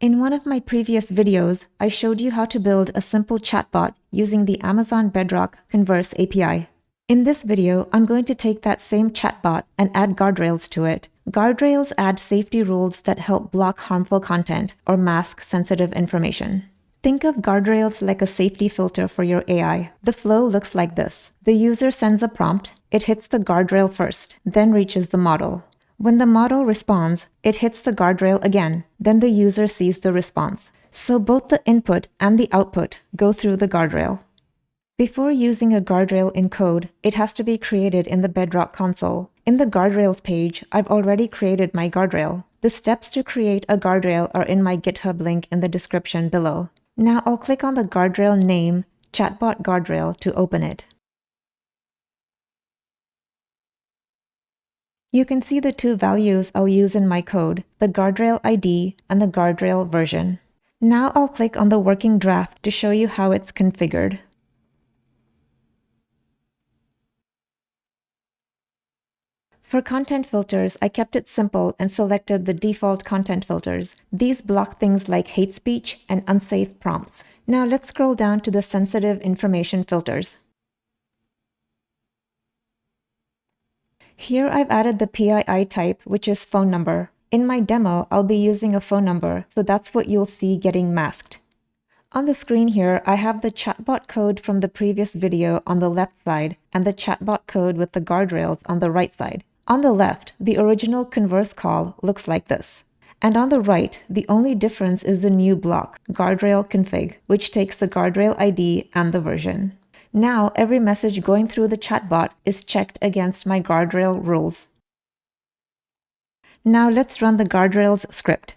In one of my previous videos, I showed you how to build a simple chatbot using the Amazon Bedrock Converse API. In this video, I'm going to take that same chatbot and add guardrails to it. Guardrails add safety rules that help block harmful content or mask sensitive information. Think of guardrails like a safety filter for your AI. The flow looks like this. The user sends a prompt, it hits the guardrail first, then reaches the model. When the model responds, it hits the guardrail again, then the user sees the response. So both the input and the output go through the guardrail. Before using a guardrail in code, it has to be created in the Bedrock console. In the Guardrails page, I've already created my guardrail. The steps to create a guardrail are in my GitHub link in the description below. Now I'll click on the guardrail name, Chatbot Guardrail, to open it. You can see the two values I'll use in my code, the guardrail ID and the guardrail version. Now I'll click on the working draft to show you how it's configured. For content filters, I kept it simple and selected the default content filters. These block things like hate speech and unsafe prompts. Now let's scroll down to the sensitive information filters. Here I've added the PII type, which is phone number. In my demo, I'll be using a phone number, so that's what you'll see getting masked. On the screen here, I have the chatbot code from the previous video on the left side and the chatbot code with the guardrails on the right side. On the left, the original Converse call looks like this. And on the right, the only difference is the new block, guardrail config, which takes the guardrail ID and the version. Now, every message going through the chatbot is checked against my guardrail rules. Now let's run the guardrails script.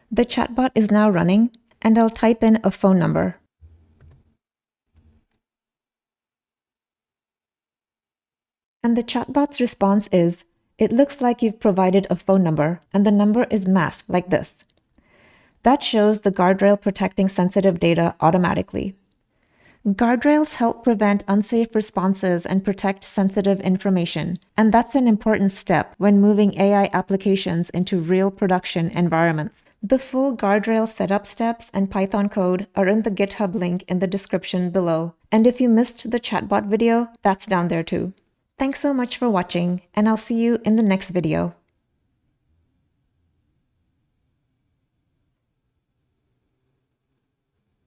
The chatbot is now running, and I'll type in a phone number. And the chatbot's response is, it looks like you've provided a phone number, and the number is masked like this. That shows the guardrail protecting sensitive data automatically. Guardrails help prevent unsafe responses and protect sensitive information, and that's an important step when moving AI applications into real production environments. The full guardrail setup steps and Python code are in the GitHub link in the description below. And if you missed the chatbot video, that's down there too. Thanks so much for watching, and I'll see you in the next video.